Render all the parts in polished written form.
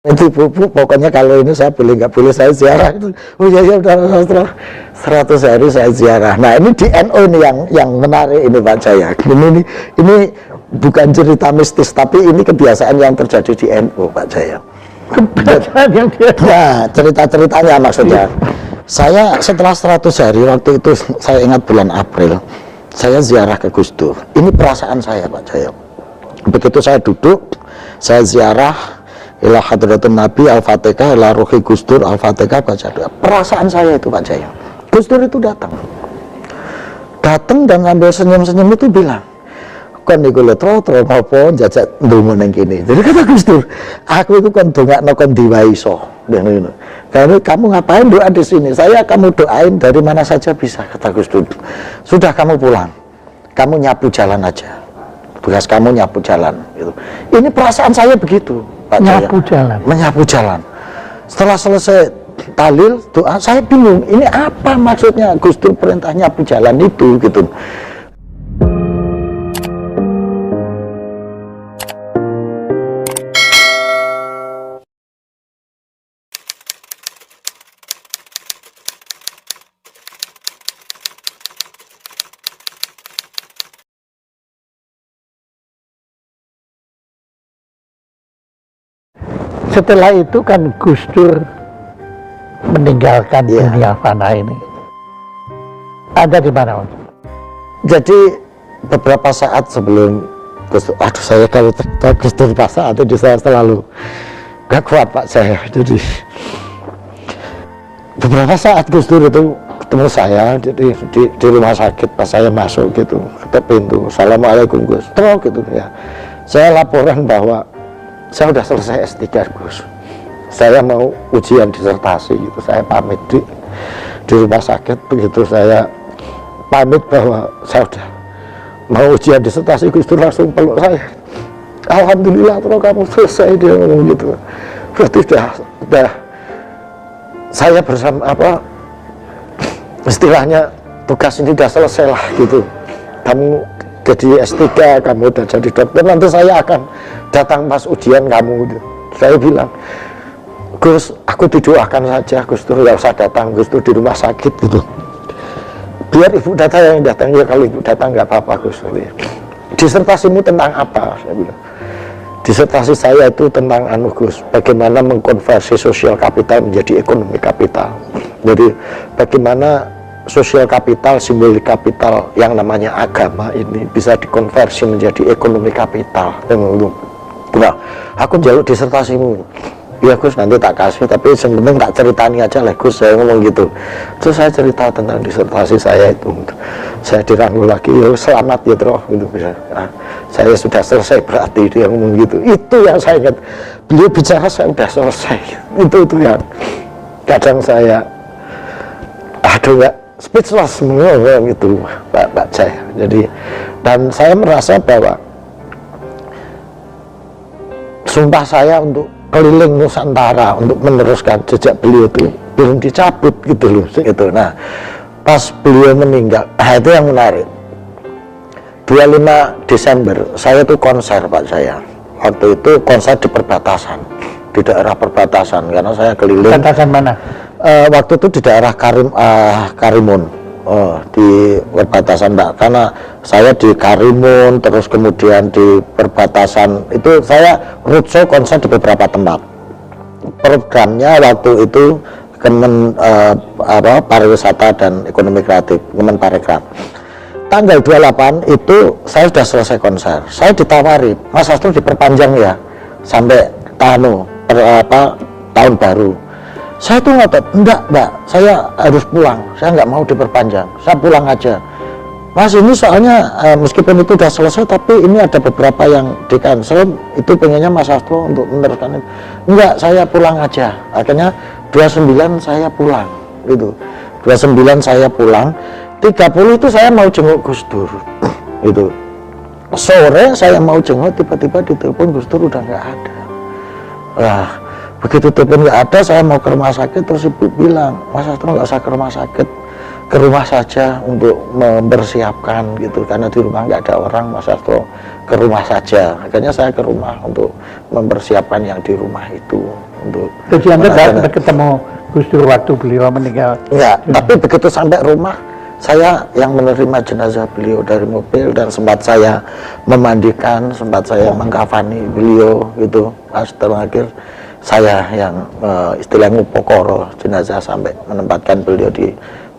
Itu Bu, pokoknya kalau ini saya boleh nggak boleh saya ziarah itu. Oh iya ya udah 100 hari saya ziarah. Nah ini di NU ini yang menarik ini Pak Jaya. Ini bukan cerita mistis tapi ini kebiasaan yang terjadi di NU Pak Jaya. Kebiasaan yang dia. Ya cerita-ceritanya maksudnya. Saya setelah 100 hari waktu itu saya ingat bulan April saya ziarah ke Gus Dur. Ini perasaan saya Pak Jaya. Begitu saya duduk, saya ziarah ila hadratin Nabi Al-Fatihah ila ruhi Gus Dur Al-Fatihah baca doa. Perasaan saya itu Pak Jaya. Gus Dur itu datang dan sambil senyum-senyum itu bilang, "Kon niku lho tro apa jajak ndonga ning kene." Jadi kata Gus Dur, "Aku itu kon dongakno kon diwaiso." Karena kamu ngapain doa di sini? Saya kamu doain dari mana saja bisa, kata Gus Dur. Sudah kamu pulang, kamu nyapu jalan aja. Tugas kamu nyapu jalan gitu. Ini perasaan saya begitu Pak Nyapu Jaya. jalan. Menyapu jalan. Setelah selesai tahlil doa, saya bingung ini apa maksudnya Gus Dur perintah nyapu jalan itu gitu. Setelah itu kan Gus Dur meninggalkan dunia fana ini. Ada di mana? Jadi beberapa saat sebelum Gus Dur, aduh saya kalau cerita Gus Dur pas saat itu saya selalu gak kuat Pak saya. Jadi beberapa saat Gus Dur itu ketemu saya di rumah sakit pas saya masuk gitu, ke pintu, "Assalamualaikum Gus." Terus gitu ya. Saya laporan bahwa saya udah selesai S3 Gus, saya mau ujian disertasi gitu. Saya pamit di rumah sakit. Begitu saya pamit bahwa saya udah mau ujian disertasi, Gus Dur langsung peluk saya. "Alhamdulillah terus kamu selesai," dia ngomong gitu. Berarti udah saya bersama apa istilahnya tugas ini udah selesai lah gitu. Kamu jadi S3, kamu udah jadi dokter, nanti saya akan datang pas ujian kamu gitu. Saya bilang, "Gus, aku didoakan saja, Gus Dur nggak usah datang, Gus Dur di rumah sakit gitu. Biar ibu datang yang datang." "Ya kalau ibu datang nggak apa-apa Gus." "Disertasimu tentang apa?" Saya bilang. "Disertasi saya itu tentang Gus, bagaimana mengkonversi sosial kapital menjadi ekonomi kapital. Jadi bagaimana sosial kapital, simbolik kapital yang namanya agama ini bisa dikonversi menjadi ekonomi kapital." Nah, "Aku jaluk disertasimu." "Ya Gus, nanti tak kasih, tapi sebelumnya tak ceritani aja lah Gus," saya ngomong gitu. Terus saya cerita tentang disertasi saya itu. Saya dirangkul lagi, "Ya selamat ya Troh," gitu. Nah, "saya sudah selesai berarti," dia ngomong gitu. Itu yang saya ingat. Beliau bicara saya sudah selesai. Itu yang kadang saya aduh ya speechless semua gitu Pak Jaya. Jadi dan saya merasa bahwa sumpah saya untuk keliling Nusantara untuk meneruskan jejak beliau itu belum dicabut gitu loh gitu. Nah pas beliau meninggal, itu yang menarik. 25 Desember saya tuh konser Pak Jaya. Waktu itu konser di perbatasan, di daerah perbatasan, karena saya keliling. Perbatasan mana? Waktu itu di daerah Karimun, di perbatasan Mbak, karena saya di Karimun, terus kemudian di perbatasan itu saya roadshow konser di beberapa tempat. Programnya waktu itu pariwisata dan ekonomi kreatif, Kemenparekraf. Tanggal 28 itu saya sudah selesai konser. Saya ditawari, "Mas Hasto diperpanjang ya sampai tahun baru." Saya tuh enggak Mbak, saya harus pulang, saya nggak mau diperpanjang, saya pulang aja. "Mas ini soalnya meskipun itu udah selesai tapi ini ada beberapa yang di cancel, itu pengennya Mas Hasto untuk meneruskan." "Enggak, saya pulang aja." Akhirnya 29 saya pulang gitu. 29 saya pulang, 30 itu saya mau jenguk Gus Dur gitu. Sore saya mau jenguk, tiba-tiba ditelepon Gus Dur udah nggak ada. Nah begitu telepon nggak ada, saya mau ke rumah sakit, terus ibu bilang, "Mas Hasto nggak usah ke rumah sakit, ke rumah saja untuk mempersiapkan gitu, karena di rumah nggak ada orang, Mas Sastro ke rumah saja. Akhirnya saya ke rumah untuk mempersiapkan yang di rumah itu untuk. Jadi Anda tidak ketemu Gus Dur waktu beliau meninggal? Enggak, tapi begitu sampai rumah saya yang menerima jenazah beliau dari mobil, dan sempat saya memandikan, sempat saya mengkafani beliau gitu. Pas terakhir saya yang istilahnya ngupokoro jenazah sampai menempatkan beliau di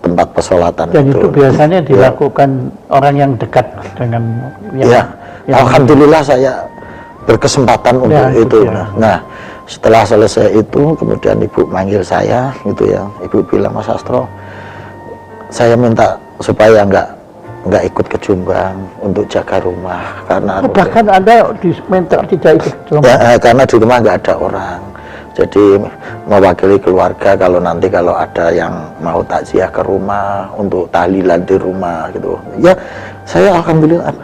tempat pesolatan. Dan itu biasanya dilakukan orang yang dekat dengan yang alhamdulillah saya berkesempatan untuk itu. Nah, setelah selesai itu kemudian ibu manggil saya gitu ya. Ibu bilang, Mas Sastro, saya minta supaya nggak ikut ke Jombang untuk jaga rumah, karena bahkan Anda diminta tidak ikut ke Jombang? Ya, karena di rumah nggak ada orang. Jadi mewakili keluarga kalau nanti kalau ada yang mau takziah ke rumah untuk tahlilan di rumah gitu. Ya, saya alhamdulillah.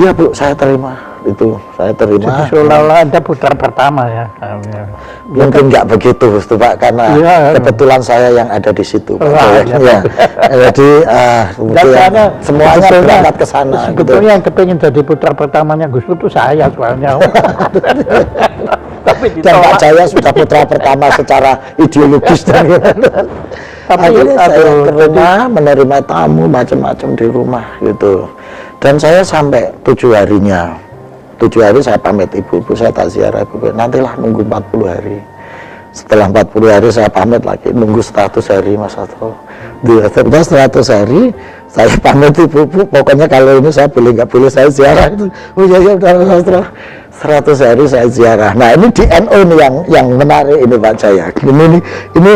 Ya Bu, saya terima itu. Saya terima. Jadi seolah-olah Anda putra pertama ya. Mungkin nggak begitu Pak, karena kebetulan saya yang ada di situ. Ya. Jadi semuanya berangkat ke sana. Sebetulnya yang kepingin jadi putra pertamanya Gus Dur itu saya soalnya. Dan Pak Jaya sudah putra pertama secara ideologis dan akhirnya saya ke rumah menerima tamu macam-macam di rumah gitu. Dan saya sampai 7 harinya, 7 hari saya pamit ibu-ibu, saya tak ziarah ibu, nantilah nunggu 40 hari. Setelah 40 hari saya pamit lagi, nunggu 100 hari Mas Sastro. Setelah 100 hari saya pamit ibu-ibu, pokoknya kalau ini saya boleh nggak boleh saya ziarah itu. Oh iya udah Mas Sastro. 100 hari saya ziarah. Nah ini di NU nih yang menarik ini Pak Jaya. Ini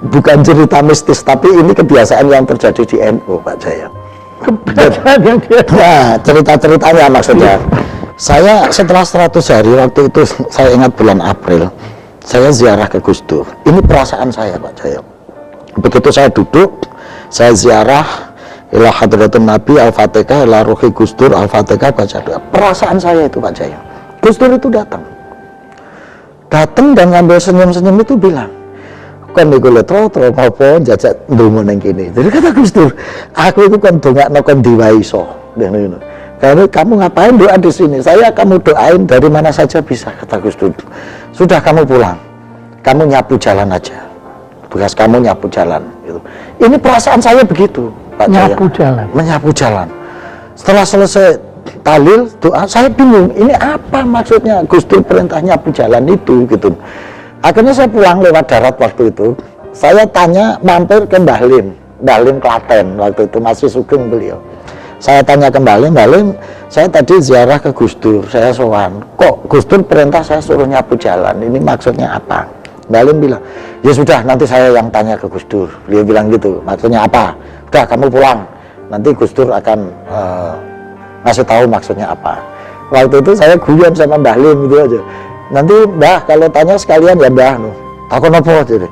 bukan cerita mistis, tapi ini kebiasaan yang terjadi di NU Pak Jaya. Kebiasaan yang nah, cerita-ceritanya maksudnya. Saya setelah 100 hari waktu itu, saya ingat bulan April, saya ziarah ke Gus Dur. Ini perasaan saya Pak Jaya. Begitu saya duduk, saya ziarah ila hadratin Nabi Al-Fatihah, ila ruhi Gus Dur Al-Fatihah, baca doa. Perasaan saya itu Pak Jaya. Gus Dur itu datang dan ngambil senyum-senyum itu bilang, kan niku lho tro apa jajak ndonga ning kene. Jadi kata Gus Dur, aku itu kan dongakno kon diwaiso. Karena kamu ngapain doa di sini? Saya kamu doain dari mana saja bisa, kata Gus Dur. Sudah kamu pulang, kamu nyapu jalan aja. Tugas kamu nyapu jalan. Gitu. Ini perasaan saya begitu, Pak Jaya. Nyapu jalan. Menyapu jalan. Setelah selesai tahlil doa, saya bingung ini apa maksudnya Gus Dur perintah nyapu jalan itu gitu. Akhirnya saya pulang lewat darat waktu itu. Saya tanya, mampir ke Mbah Lim Klaten waktu itu, masih sugeng beliau. Saya tanya ke Mbah Lim, saya tadi ziarah ke Gus Dur, saya sowan. Kok Gus Dur perintah saya suruh nyapu jalan? Ini maksudnya apa? Mbah Lim bilang, ya sudah nanti saya yang tanya ke Gus Dur. Beliau bilang gitu, maksudnya apa? Udah kamu pulang, nanti Gus Dur akan ngasih tahu maksudnya apa. Waktu itu saya guyon sama Mbah Lim gitu aja. Nanti Mbah kalau tanya sekalian ya Mbah, takut apa jadi.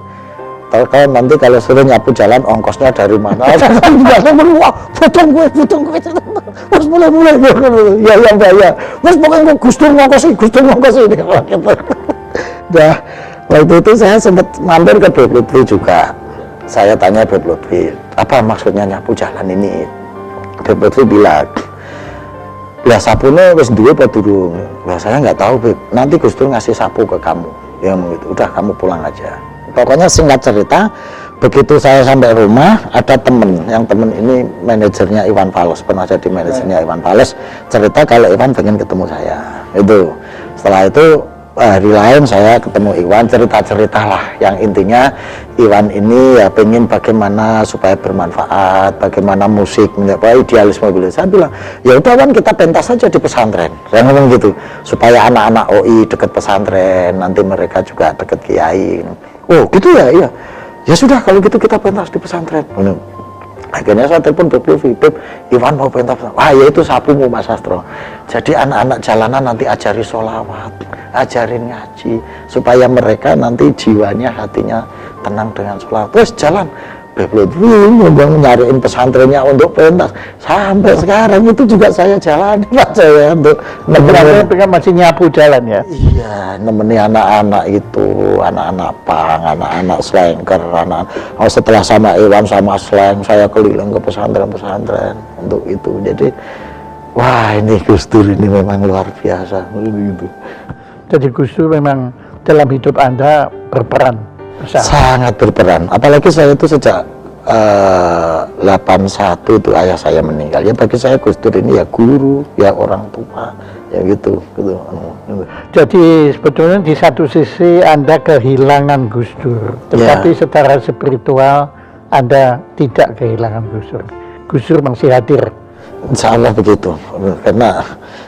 Kalau nanti kalau suruh nyapu jalan ongkosnya dari mana? Wah, potong gue, terus mulai ya Mbah ya. Terus pokoknya Gus Dur ngongkosi ini. Nah, waktu itu saya sempat mampir ke Beb Lutfi juga. Saya tanya Beb Lutfi, apa maksudnya nyapu jalan ini? Beb Lutfi bilang, ya sapunya wis duwe apa durung? Lah saya nggak tahu, Beb. Nanti Gus Dur ngasih sapu ke kamu. Ya gitu. Udah kamu pulang aja. Pokoknya singkat cerita, begitu saya sampai rumah, ada temen, yang temen ini manajernya Iwan Fals, pernah jadi manajernya Iwan Fals, cerita kalau Iwan pengen ketemu saya. Itu. Setelah itu hari lain saya ketemu Iwan, cerita-cerita lah, yang intinya Iwan ini ya pengen bagaimana supaya bermanfaat, bagaimana musik, apa idealisme beliau. Saya bilang, ya udah Wan, kita pentas saja di pesantren. Saya ngomong gitu, supaya anak-anak OI dekat pesantren, nanti mereka juga dekat kiai. Oh gitu ya, iya. Ya sudah kalau gitu kita pentas di pesantren. Akhirnya saya telepon Beb Lutfi, Beb, Iwan mau pentas. Wah ya itu sapumu Mas Sastro. Jadi anak-anak jalanan nanti ajari sholawat, ajarin ngaji, supaya mereka nanti jiwanya, hatinya tenang dengan sholawat. Terus jalan, nyariin pesantrennya untuk pentas. Sampai sekarang itu juga saya jalani Pak, saya untuk Berarti kan masih nyapu jalan ya? iya, nemeni anak-anak itu, anak-anak pang, anak-anak slanker, setelah sama Iwan sama slang, saya keliling ke pesantren-pesantren untuk itu. Jadi, wah ini Gus Dur ini memang luar biasa, gitu. Jadi Gus Dur memang dalam hidup Anda berperan besar. Sangat berperan, apalagi saya itu sejak 81 itu ayah saya meninggal. Ya bagi saya Gus Dur ini ya guru, ya orang tua, ya gitu. Jadi sebetulnya di satu sisi Anda kehilangan Gus Dur, tetapi secara spiritual Anda tidak kehilangan Gus Dur. Gus Dur masih hadir. Insya Allah begitu, karena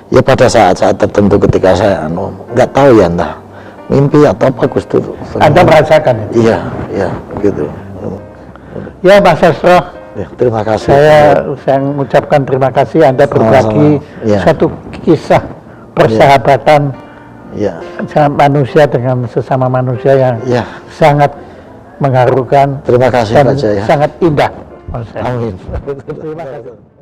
ya pada saat-saat tertentu ketika saya nggak tahu ya entah mimpi atau apa Gus Dur. Anda merasakan itu? Iya, iya begitu. Ya Mas Sastro, Ya, terima kasih. Saya mengucapkan terima kasih Anda berbagi satu kisah persahabatan manusia dengan sesama manusia yang sangat mengharukan Terima kasih dan Pak Jaya. sangat indah. Amin. Terima kasih.